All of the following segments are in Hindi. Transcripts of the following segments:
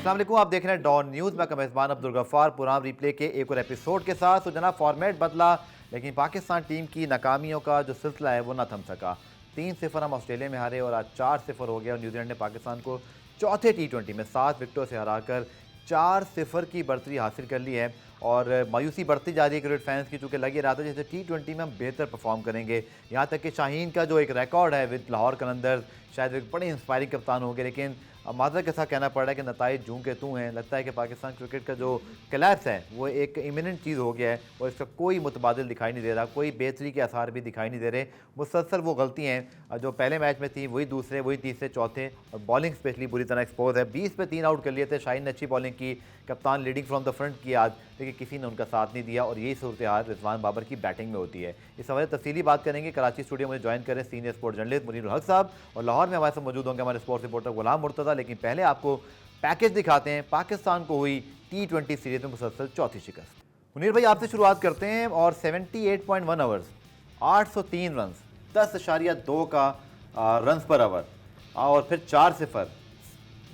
अस्सलाम वालेकुम, आप देख रहे हैं डॉन न्यूज़। मैं मेज़बान अब्दुल गफ्फार पुराम रिप्ले के एक और एपिसोड के साथ। तो जनाब फॉर्मेट बदला लेकिन पाकिस्तान टीम की नाकामियों का जो सिलसिला है वो ना थम सका। 3-0 हम ऑस्ट्रेलिया में हारे और आज 4-0 हो गया और न्यूजीलैंड ने पाकिस्तान को चौथे T20 में 7 विकेटों से हराकर 4-0 की बढ़तरी हासिल कर ली है। और मायूसी बढ़ती जा रही है क्रिकेट फैंस की, चूँकि लग ही रहा था जैसे T20 में हम बेहतर परफॉर्म करेंगे। यहाँ तक कि शाहीन का जो एक रिकॉर्ड है विद लाहौर कलंदर्स, शायद एक बड़े इंस्पायरिंग कप्तान हो गए, लेकिन अब माजरत के साथ कहना पड़ रहा है कि नताइज जूं के तू हैं। लगता है कि पाकिस्तान क्रिकेट का जो क्लैप्स है वो एक इमिनेंट चीज़ हो गया है और इसका कोई मुतबादिल दिखाई नहीं दे रहा, कोई बेहतरी के आसार भी दिखाई नहीं दे रहे। मुसलसल वो गलती हैं जो पहले मैच में थी वही दूसरे, वही तीसरे, चौथे, और बॉलिंग स्पेशली बुरी तरह एक्सपोज है। 20 पे 3 आउट कर लिए थे। शाहीन ने अच्छी बॉलिंग की, कप्तान लीडिंग फ्रॉम द फ्रंट की आज, लेकिन किसी ने उनका साथ नहीं दिया और यही सूरत हाल रिजवान बाबर की बैटिंग में होती है। इस हवाले तफसीली बात करेंगे। कराची स्टूडियो में ज्वाइन करें सीनियर स्पोर्ट जर्नलिस्ट मुनीरुल हक साहब, और लाहौर में हमारे साथ मौजूद होंगे हमारे स्पोर्ट्स रिपोर्टर गुलाम मुर्तज़ा। लेकिन पहले आपको पैकेज दिखाते हैं। पाकिस्तान को हुई T20 सीरीज में मुसलसल चौथी शिकस्त। मुनीर भाई आपसे शुरुआत करते हैं। और 78.1 ओवर्स, 803 रन, 10.2 का रन पर ओवर, और फिर 4-0।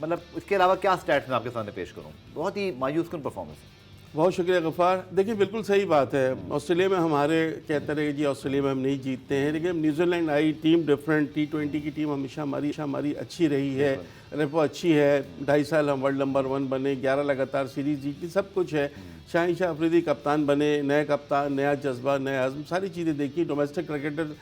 मतलब इसके अलावा क्या स्टैट्स मैं आपके सामने पेश करूं? बहुत ही मायूस कुन परफॉर्मेंस। बहुत शुक्रिया गफ़ार। देखिए बिल्कुल सही बात है। ऑस्ट्रेलिया में हमारे कहते रहे जी ऑस्ट्रेलिया में हम नहीं जीतते हैं, लेकिन न्यूजीलैंड आई टीम डिफरेंट। T20 की टीम हमेशा हमारी अच्छी रही है, रेपो अच्छी है। 2.5 साल हम वर्ल्ड नंबर 1 बने, 11 लगातार सीरीज़ जीती, सब कुछ है। शाहीन शाह अफरीदी कप्तान बने, नए कप्तान, नया जज्बा, नया आज़म, सारी चीज़ें देखी। डोमेस्टिक क्रिकेटर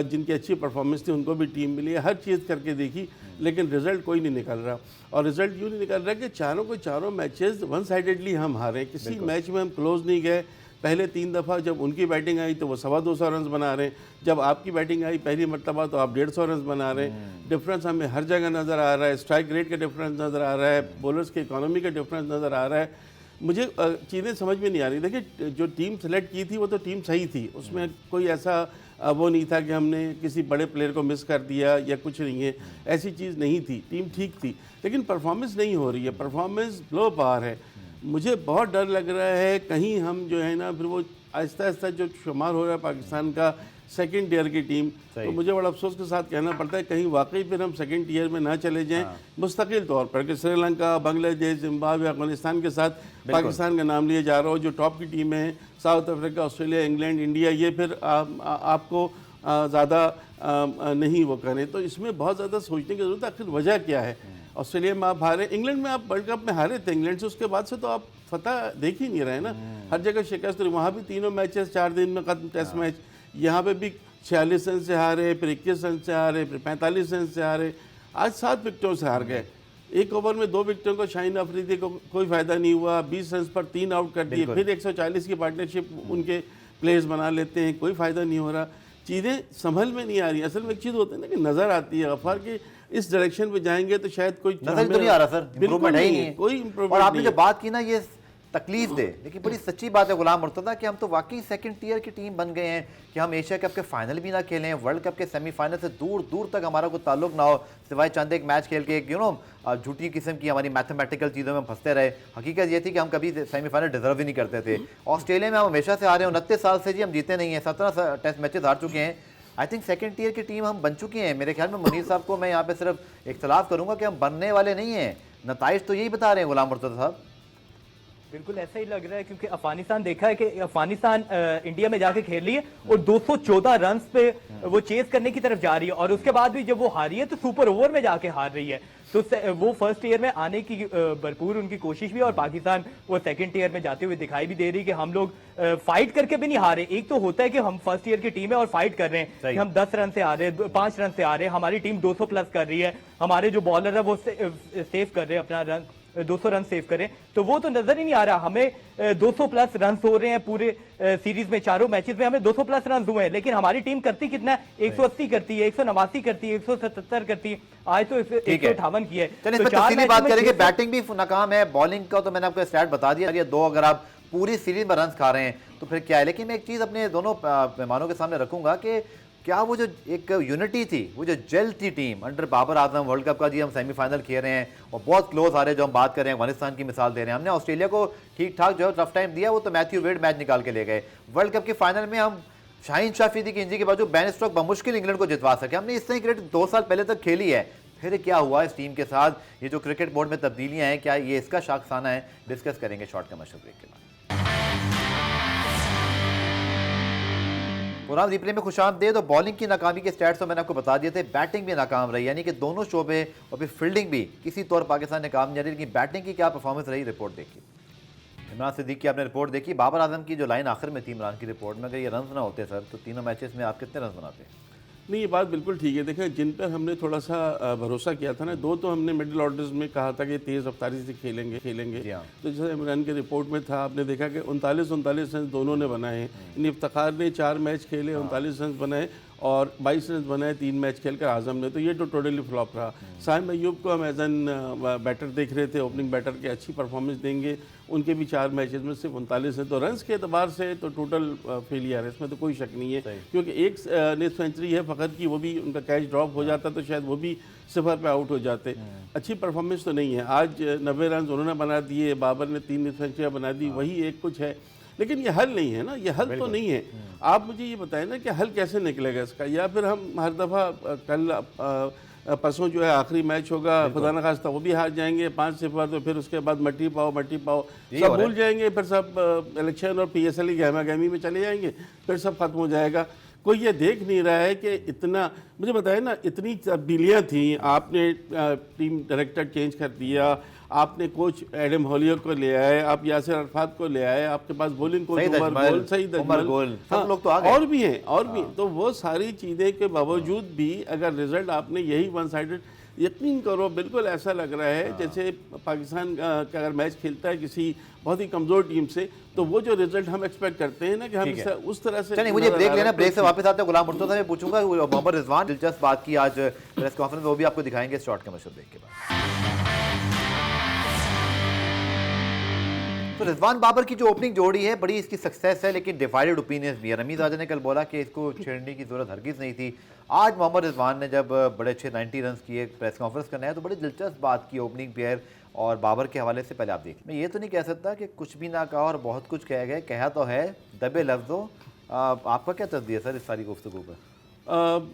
जिनकी अच्छी परफॉर्मेंस थी उनको भी टीम मिली है, हर चीज़ करके देखी, लेकिन रिज़ल्ट कोई नहीं निकल रहा। और रिज़ल्ट यूँ नहीं निकल रहा कि चारों को चारों मैचेस वन साइडेडली हम हारे। किसी मैच में हम क्लोज नहीं गए। पहले 3 दफ़ा जब उनकी बैटिंग आई तो वो 225 रन बना रहे हैं, जब आपकी बैटिंग आई पहली मरतबा तो आप 150 रन बना रहे हैं। डिफरेंस हमें हर जगह नज़र आ रहा है। स्ट्राइक रेट का डिफरेंस नज़र आ रहा है, बॉलर्स की इकॉनमी का डिफरेंस नज़र आ रहा है। मुझे चीज़ें समझ में नहीं आ रही। देखिए जो टीम सेलेक्ट की थी वो तो टीम सही थी, उसमें कोई ऐसा वो नहीं था कि हमने किसी बड़े प्लेयर को मिस कर दिया या कुछ नहीं है, ऐसी चीज़ नहीं थी। टीम ठीक थी, लेकिन परफॉर्मेंस नहीं हो रही है, परफॉर्मेंस लो पार है। मुझे बहुत डर लग रहा है कहीं हम जो है ना फिर वो आहिस्ता आहिस्ता जो शुमार हो रहा है पाकिस्तान का सेकंड टियर की टीम, तो मुझे बड़ा अफसोस के साथ कहना पड़ता है कहीं वाकई फिर हम सेकंड टियर में ना चले जाएं मुस्तकिल तौर पर कि श्रीलंका, बांग्लादेश, जिम्बाब्वे, अफगानिस्तान के साथ पाकिस्तान का नाम लिया जा रहा हो। जो टॉप की टीमें हैं, south Africa, Australia, England, India, ये फिर आपको ज़्यादा नहीं वो करें। तो इसमें बहुत ज़्यादा सोचने की ज़रूरत है, आखिर वजह क्या है। ऑस्ट्रेलिया में आप हारे, इंग्लैंड में आप वर्ल्ड कप में हारे थे इंग्लैंड से, उसके बाद से तो आप फतह देख ही नहीं रहे ना। हर जगह शिकस्त रही। वहाँ भी तीनों मैचेस 4 दिन में खत्म, टेस्ट मैच। यहाँ पे भी 46 रन से हारे, फिर 21 रन से हारे, फिर 45 रन से हारे, आज 7 विकेटों से हार गए। एक ओवर में 2 विकेटों को शाहीन अफरीदी को कोई फ़ायदा नहीं हुआ। 20 रन पर 3 आउट कर दिए, फिर 140 की पार्टनरशिप उनके प्लेयर्स बना लेते हैं, कोई फ़ायदा नहीं हो रहा। चीज़ें संभल में नहीं आ रही। असल में एक चीज़ होती है ना कि नज़र आती है गफ़ार कि इस डायरेक्शन पे जाएंगे तो शायद कोई नजर तो नहीं आ रहा सर, बिल्कुल ही नहीं है, कोई इम्प्रूवमेंट। और आपने जो बात की ना ये तकलीफ दे, लेकिन बड़ी सच्ची बात है गुलाम मुर्तज़ा कि हम तो वाकई सेकंड टियर की टीम बन गए हैं कि हम एशिया कप के फाइनल भी ना खेलें, वर्ल्ड कप के सेमीफाइनल से दूर दूर तक हमारा कोई ताल्लुक ना हो, सिवाय चंद एक मैच खेल के एक झूठी किस्म की हमारी मैथमेटिकल चीज़ों में फंसते रहे। हकीकत ये थी कि हम कभी सेमीफाइनल डिजर्व ही नहीं करते थे। ऑस्ट्रेलिया में हम हमेशा से हारे हैं, 29 साल से जी हम जीते नहीं हैं, 17 टेस्ट मैचेस हार चुके हैं। आई थिंक सेकंड टियर की टीम हम बन चुके हैं। मेरे ख्याल में मुनीर साहब को मैं यहाँ पे सिर्फ इख्तलाफ करूँगा कि हम बनने वाले नहीं हैं। नताइज तो यही बता रहे हैं गुलाम मुर्तज़ा साहब। बिल्कुल ऐसा ही लग रहा है, क्योंकि अफगानिस्तान देखा है कि अफगानिस्तान इंडिया में जाके खेल रही है और 214 रन पे वो चेस करने की तरफ जा रही है, और उसके बाद भी जब वो हारी है तो सुपर ओवर में जाके हार रही है। तो वो फर्स्ट ईयर में आने की भरपूर उनकी कोशिश भी है, और पाकिस्तान वो सेकंड ईयर में जाते हुए दिखाई भी दे रही है कि हम लोग फाइट करके भी नहीं हारे। एक तो होता है कि हम फर्स्ट ईयर की टीम है और फाइट कर रहे हैं कि हम 10 रन से आ रहे हैं, 5 रन से आ रहे हैं, हमारी टीम 200 प्लस कर रही है, हमारे जो बॉलर है वो सेव कर रहे हैं अपना रन, 200 रन सेव करें, तो वो तो नजर ही नहीं आ रहा। हमें 200 प्लस रन हो रहे हैं पूरे सीरीज में, चारों मैचेस में हमें 200 प्लस रन हुए हैं, लेकिन हमारी टीम करती कितना है? 180 करती है, 189 करती है, 177 करती है, आज तो 158 की है। तो बात करेंगे। बैटिंग भी नाकाम है, बॉलिंग का तो मैंने आपको स्टैट बता दिया। 2 अगर आप पूरी सीरीज में रन खा रहे हैं तो फिर क्या है। लेकिन मैं एक चीज़ अपने दोनों मेहमानों के सामने रखूंगा कि क्या वो जो एक यूनिटी थी, वो जो जेल थी team under Babar Azam, world cup का जी हम सेमीफाइनल खेल रहे हैं और बहुत क्लोज आ रहे हैं, जो हम बात कर रहे हैं अफगानिस्तान की मिसाल दे रहे हैं। हमने ऑस्ट्रेलिया को ठीक ठाक जो है टफ टाइम दिया, वो तो मैथ्यू वेड मैच निकाल के ले गए। वर्ल्ड कप के फाइनल में हम शाहीन शाह अफरीदी की इंजरी के बावजूद बैन स्ट्रोक बमुश्किल इंग्लैंड को जितवा सके। हमने इस तरह क्रिकेट 2 साल पहले तक खेली है, आखिर क्या हुआ इस टीम के साथ, ये जो क्रिकेट बोर्ड में तब्दीलियां हैं, क्या ये इसका शाखसाना है, डिस्कस करेंगे शॉर्ट कमर्शियल ब्रेक के बाद। पुराना रिप्ले में खुशामदीद। तो बॉलिंग की नाकामी के स्टैट्स तो मैंने आपको बता दिए थे, बैटिंग भी नाकाम रही, यानी कि दोनों शोबे और फिर फील्डिंग भी किसी तौर पाकिस्तान ने काम नहीं रही, लेकिन बैटिंग की क्या परफॉर्मेंस रही, रिपोर्ट देखी। इमरान सिद्दीकी की आपने रिपोर्ट देखी, बाबर आजम की जो लाइन आखिर में थी इमरान की रिपोर्ट में, अगर ये रन ना होते सर तो तीनों मैचेस में आप कितने रन बनाते? नहीं, ये बात बिल्कुल ठीक है। देखें, जिन पर हमने थोड़ा सा भरोसा किया था ना, दो तो हमने मिडिल ऑर्डर्स में कहा था कि तेज़ रफ्तारी से खेलेंगे। हाँ। तो जैसे इमरान के रिपोर्ट में था, आपने देखा कि 39 रन दोनों ने बनाए हैं। इन इफ्तिखार ने 4 मैच खेले, 39 रन बनाए और 22 रन बनाए 3 मैच खेलकर आजम ने, तो ये तो टोटली फ्लॉप रहा। साइम अयूब को हम एज एन बैटर देख रहे थे, ओपनिंग बैटर के अच्छी परफॉर्मेंस देंगे, उनके भी 4 मैचेस में सिर्फ 39 है, तो रन्स के एतबार से तो टोटल फेलियर है, इसमें तो कोई शक नहीं है। क्योंकि एक नेट सेंचुरी है फ़खर की, वो भी उनका कैच ड्रॉप हो जाता तो शायद वो भी 0 पे आउट हो जाते। अच्छी परफॉर्मेंस तो नहीं है। आज 90 रन उन्होंने बना दिए, बाबर ने 3 नेट सेंचुरियाँ बना दी, वही एक कुछ है, लेकिन ये हल नहीं है ना, ये हल तो नहीं है। आप मुझे ये बताएं ना कि हल कैसे निकलेगा इसका, या फिर हम हर दफ़ा कल परसों जो है आखिरी मैच होगा, खुदा न खास्ता वो भी हार जाएंगे 5-0, तो फिर उसके बाद मट्टी पाओ सब भूल जाएंगे, फिर सब इलेक्शन और PSL की गहमा गहमी में चले जाएंगे, फिर सब खत्म हो जाएगा। कोई ये देख नहीं रहा है कि इतना, मुझे बताए ना, इतनी तब्दीलियाँ थी, आपने टीम डायरेक्टर चेंज कर दिया, आपने कोच एडम होलियर को ले आए, आप यासिर अरफात को ले आए, आपके पास बॉलिंग कोच उमर गोल, सब लोग तो आ गए, और भी हैं, और भी। तो वो सारी चीज़ें के बावजूद भी अगर रिजल्ट आपने यही वन साइडेड, यकीन करो बिल्कुल ऐसा लग रहा है जैसे पाकिस्तान का अगर मैच खेलता है किसी बहुत ही कमज़ोर टीम से, तो वो जो रिजल्ट हम एक्सपेक्ट करते हैं ना कि हम उस तरह से। चलिए मुझे ब्रेक लेना, ब्रेक से वापस आते हैं गुलाम मुर्तज़ा से पूछूंगा मोहम्मद रिजवान दिलचस्प बात की आज प्रेस कॉन्फ्रेंस में, वो भी आपको दिखाएंगे शॉर्ट कमर्शियल ब्रेक के बाद। तो रिजवान बाबर की जो ओपनिंग जोड़ी है बड़ी इसकी सक्सेस है, लेकिन डिवाइडेड ओपिनियंस भी है। रमीज राजा ने कल बोला कि इसको छेड़ने की जरूरत हरगिज़ नहीं थी। आज मोहम्मद रिजवान ने जब बड़े अच्छे 90 रन किए, प्रेस कॉन्फ्रेंस करना है तो बड़ी दिलचस्प बात की ओपनिंग पेयर और बाबर के हवाले से। पहले आप देखिए, मैं ये तो नहीं कह सकता कि कुछ भी ना कहा और बहुत कुछ कह गए, कहा तो है दबे लफ्ज़ों। आपका क्या तस्दीर सर इस सारी गुफ्तगू पर?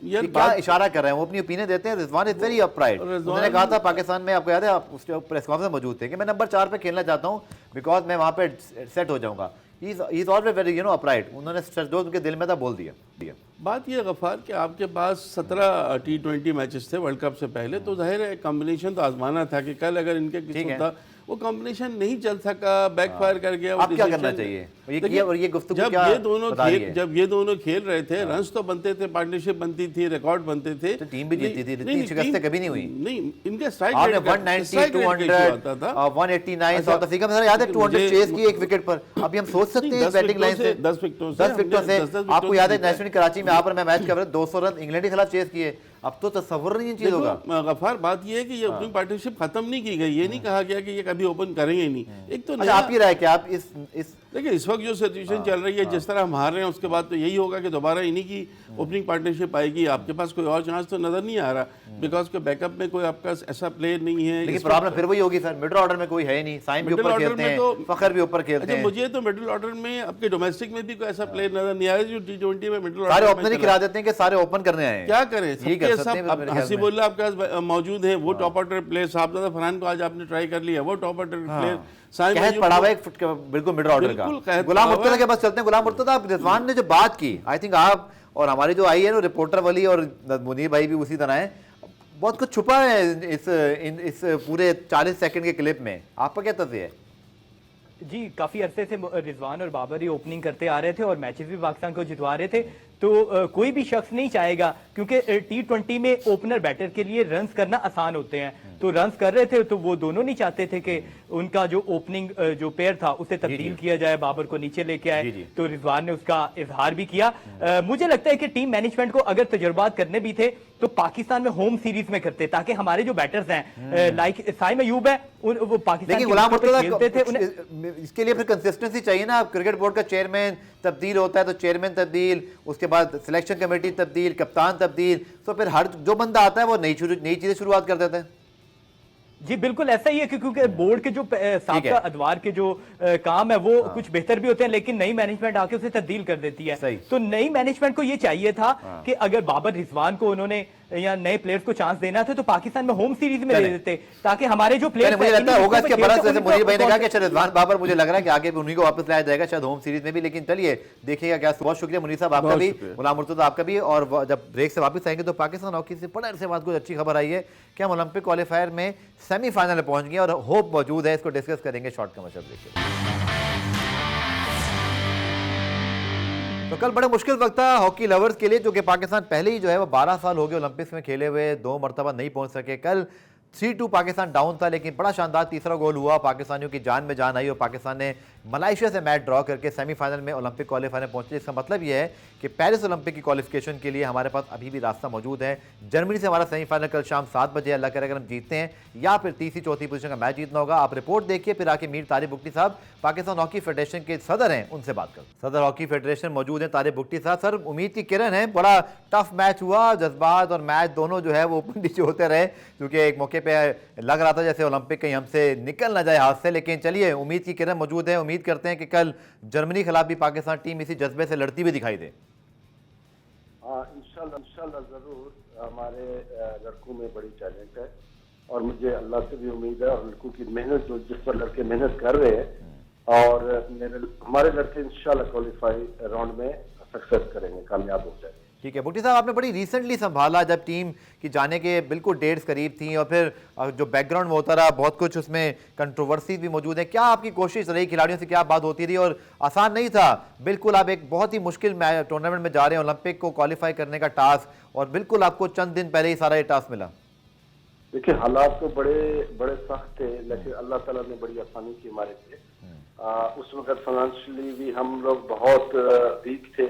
यार क्या इशारा कर रहे हैं, वो अपनी ओपिनियन देते हैं। Rizwan is very upright. उन्होंने कहा था पाकिस्तान में, आपको याद है, आप उस प्रेस कॉन्फ्रेंस में मौजूद थे, कि मैं नंबर 4 पे खेलना चाहता हूँ बिकॉज मैं वहाँ पे सेट हो जाऊँगा। He is always very upright. उन्होंने जो उनके दिल में था बोल दिया। बात यह गफ़ार कि आपके पास 17 T20 मैचेस थे वर्ल्ड कप से पहले, तो जाहिर है कॉम्बिनेशन तो आजमाना था कि कल अगर इनके किसी होता वो कॉम्बिनेशन नहीं चल सका, बैकफायर कर गया। अब क्या करना चाहिए? ये गुफ्तगू जब क्या ये दोनों खेल रहे थे, रन्स तो बनते थे, पार्टनरशिप बनती थी, रिकॉर्ड बनते थे, तो टीम भी जीतती थी, इतनी शिकस्तें कभी नहीं हुई। नहीं, इनके स्ट्राइक 190, 200, 189 साउथ अफ्रीका में याद है 200 चेस की एक विकेट पर। अभी हम सोच सकते हैं बैटिंग लाइन से 10 विकेटों से। आपको याद है नेशनल कराची में यहाँ पर मैं मैच कर रहा 200 रन इंग्लैंड के खिलाफ चेस किए। अब तो तस्वुर नहीं चीज होगा। गफार, बात ये है कि ये ओपनिंग पार्टनरशिप खत्म नहीं की गई, ये नहीं कहा गया कि ये कभी ओपन करेंगे नहीं। एक तो आप ही राय क्या आप इस देखिए इस वक्त जो सिचुएशन चल रही है, जिस तरह हम हार रहे हैं, उसके बाद तो यही होगा कि दोबारा इन्हीं की ओपनिंग पार्टनरशिप आएगी। आपके पास कोई और चांस तो नजर नहीं आ रहा, बिकॉज के बैकअप में कोई आपका ऐसा प्लेयर नहीं है। लेकिन प्रॉब्लम फिर वही होगी सर, मिडिल ऑर्डर में कोई है ही नहीं। साइम भी ऊपर खेलते हैं, फखर भी ऊपर खेलते हैं। मुझे तो मिडिल ऑर्डर में आपके डोमेस्टिक में भी कोई ऐसा प्लेयर नजर नहीं आया जो T20 में मिडिल ऑर्डर सारे ओपनर ही खिला देते हैं कि सारे ओपन करने आए। क्या करें, हसीबुल्लाह आपके पास मौजूद है, वो टॉप ऑर्डर प्लेयर। साहबजादा फरहान को आज आपने ट्राई कर लिया, वो टॉप ऑर्डर प्लेयर पड़ा हुआ है बिल्कुल मिडिल ऑर्डर का। गुलाम मुर्तज़ा के पास चलते हैं। गुलाम मुर्तज़ा, रिजवान ने जो बात की, आई थिंक आप और हमारी जो आई है ना रिपोर्टर वाली और मुनीर भाई भी उसी तरह है, बहुत कुछ छुपा है इस पूरे 40 सेकंड के क्लिप में। आपका क्या तस्वीर है? जी, काफी अरसे से रिजवान और बाबर ही ओपनिंग करते आ रहे थे और मैचेस भी पाकिस्तान को जितवा रहे थे, तो कोई भी शख्स नहीं चाहेगा, क्योंकि T20 में ओपनर बैटर के लिए रन्स करना आसान होते हैं, तो रन्स कर रहे थे, तो वो दोनों नहीं चाहते थे कि उनका जो ओपनिंग जो पेयर था उसे तब्दील किया जाए, बाबर को नीचे लेके आए। तो रिजवान ने उसका इजहार भी किया। मुझे लगता है कि टीम मैनेजमेंट को अगर तजुर्बात करने भी थे तो पाकिस्तान में होम सीरीज में करते, ताकि हमारे जो बैटर्स हैं लाइक साइम अयूब है, वो पाकिस्तान खेलते थे। इसके लिए फिर कंसिस्टेंसी चाहिए ना। क्रिकेट बोर्ड का चेयरमैन तब्दील होता है तो चेयरमैन तब्दील, उसके बाद सिलेक्शन कमेटी तब्दील, कप्तान तब्दील, तो फिर हर जो बंदा आता है वो नई चीजें शुरुआत कर देते हैं। जी बिल्कुल ऐसा ही है, क्योंकि बोर्ड के जो साबका अदवार के जो काम है वो कुछ बेहतर भी होते हैं, लेकिन नई मैनेजमेंट आके उसे तब्दील कर देती है। तो नई मैनेजमेंट को ये चाहिए था कि अगर बाबर रिजवान को उन्होंने या नए प्लेयर्स को चांस देना था तो पाकिस्तान में होम सीरीज में चले। दे देते, ताकि हमारे जो पहले प्लेयर्स मुझे लगता है होगा इसके बरस, जैसे मुनीर भाई ने कहा कि शायद रिजवान बाबर, मुझे लग रहा है कि आगे भी उन्हीं को वापस लाया जाएगा शायद होम सीरीज में भी। लेकिन चलिए देखिएगा क्या। बहुत शुक्रिया मुनीर साहब आपका बहुत भी, शुक्रिया। गुलाम मुर्तजा आपका भी। और जब ब्रेक से वापस आएंगे तो पाकिस्तान हॉकी से बड़े अरसे बाद कुछ अच्छी खबर आई है कि हम ओलंपिक क्वालिफायर में सेमीफाइनल में पहुंच गए और होप मौजूद है। इसको डिस्कस करेंगे शॉर्ट कमर्शियल ब्रेक के बाद। तो कल बड़ा मुश्किल वक्त था हॉकी लवर्स के लिए, जो कि पाकिस्तान पहले ही जो है वो 12 साल हो गए ओलंपिक्स में खेले हुए, 2 मरतबा नहीं पहुंच सके। कल 3-2 पाकिस्तान डाउन था, लेकिन बड़ा शानदार तीसरा गोल हुआ, पाकिस्तानियों की जान में जान आई और पाकिस्तान ने मलेशिया से मैच ड्रॉ करके सेमीफाइनल में ओलंपिक क्वालिफायर में पहुंचे। इसका मतलब यह है कि पेरिस ओलंपिक की क्वालिफिकेशन के लिए हमारे पास अभी भी रास्ता मौजूद है। जर्मनी से हमारा सेमीफाइनल कल शाम 7 बजे, अल्लाह करे अगर हम जीतते हैं या फिर तीसरी चौथी पोजीशन का मैच जीतना होगा। आप रिपोर्ट देखिए, फिर आके मीर तारिक बुगटी साहब पाकिस्तान हॉकी फेडरेशन के सदर हैं, उनसे बात कर। सदर हॉकी फेडरेशन मौजूद है तारिक बुगटी साहब। सर, उम्मीद की किरण है, बड़ा टफ मैच हुआ, जज्बात और मैच दोनों जो है वो ऊपर नीचे होते रहे, क्योंकि एक मौके पे लग रहा था जैसे ओलंपिक कहीं हमसे निकल ना जाए हाथ से। लेकिन चलिए, उम्मीद की किरण मौजूद है। उम्मीद करते हैं कि कल जर्मनी के खिलाफ भी पाकिस्तान टीम इसी जज्बे से लड़ती हुई दिखाई दे। इंशाल्लाह जरूर। हमारे लड़कों में बड़ी टैलेंट है और मुझे अल्लाह से भी उम्मीद है और लड़कों की मेहनत, जो जिस पर लड़के मेहनत कर रहे हैं, और हमारे लड़के इंशाल्लाह क्वालिफाई राउंड में सक्सेस करेंगे, कामयाब हो जाएंगे। ठीक है बुगटी साहब, आपने बड़ी रिसेंटली संभाला जब टीम की जाने के बिल्कुल डेट्स करीब थी और फिर जो बैकग्राउंड में होता रहा बहुत कुछ, उसमें कंट्रोवर्सीज भी मौजूद है। क्या आपकी कोशिश रही, खिलाड़ियों से क्या बात होती रही? और आसान नहीं था बिल्कुल, आप एक बहुत ही मुश्किल टूर्नामेंट में जा रहे हैं, ओलंपिक को क्वालिफाई करने का टास्क, और बिल्कुल आपको चंद दिन पहले ही सारा ये टास्क मिला। देखिए, हालात तो बड़े सख्त थे, लेकिन अल्लाह ताला ने बड़ी आसानी की हमारे लिए। उस वक्त फाइनेंशियली भी हम लोग बहुत वीक थे,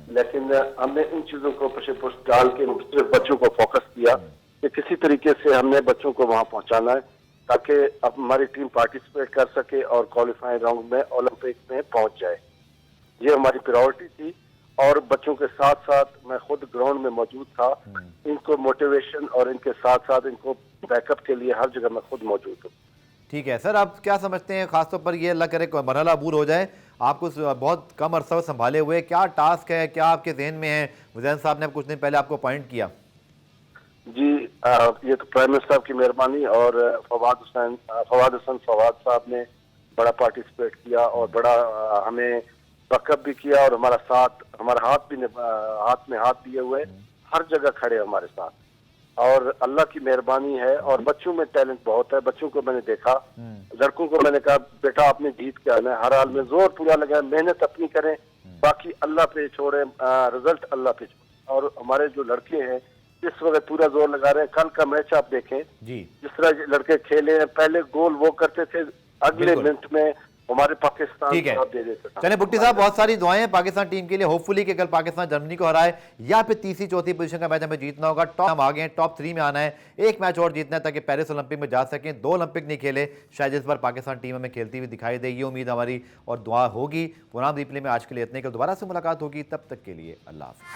लेकिन हमने इन चीजों को पुश डाल के सिर्फ बच्चों को फोकस किया कि किसी तरीके से हमने बच्चों को वहां पहुंचाना है, ताकि अब हमारी टीम पार्टिसिपेट कर सके और क्वालिफाइंग राउंड में ओलंपिक में पहुंच जाए। ये हमारी प्रायोरिटी थी और बच्चों के साथ साथ मैं खुद ग्राउंड में मौजूद था। इनको मोटिवेशन और इनके साथ साथ इनको बैकअप के लिए हर जगह मैं खुद मौजूद हूँ। ठीक है सर, आप क्या समझते हैं, खासतौर पर ये अल्लाह करे कोई मरहला अबूर हो जाए, आपको बहुत कम अरसा संभाले हुए, क्या टास्क है, क्या आपके जहन में है? हुसैन साहब ने कुछ दिन पहले आपको अपॉइंट किया। जी, ये तो प्राइम मिनिस्टर साहब की मेहरबानी और फवाद हसन साहब ने बड़ा पार्टिसिपेट किया और बड़ा हमें बैकअप भी किया और हमारा हाथ में हाथ दिए हुए हर जगह खड़े हमारे साथ, और अल्लाह की मेहरबानी है। और बच्चों में टैलेंट बहुत है, बच्चों को मैंने देखा, लड़कों को मैंने कहा बेटा आपने जीत के आना है, हर हाल में जोर पूरा लगाए, मेहनत अपनी करें, बाकी अल्लाह पे छोड़े, रिजल्ट अल्लाह पे छोड़े। और हमारे जो लड़के हैं इस वक्त पूरा जोर लगा रहे हैं। कल का मैच आप देखें जी, जिस तरह लड़के खेले हैं, पहले गोल वो करते थे, अगले मिनट में हमारे पाकिस्तान ठीक है। जवाब दे देते थे। चले बुट्टी साहब, बहुत सारी दुआएं हैं पाकिस्तान टीम के लिए, होपफुली कि कल पाकिस्तान जर्मनी को हराए या फिर तीसरी चौथी पोजीशन का मैच हमें जीतना होगा। हम आ गए हैं, टॉप 3 में आना है, एक मैच और जीतना है ताकि पेरिस ओलंपिक में जा सकें। 2 ओलंपिक नहीं खेले, शायद इस बार पाकिस्तान टीम हमें खेलती हुई दिखाई देगी, उम्मीद हमारी और दुआ होगी। पुराना रिप्ले में आज के लिए इतने, कल दोबारा से मुलाकात होगी, तब तक के लिए अल्लाह हाफ़िज़।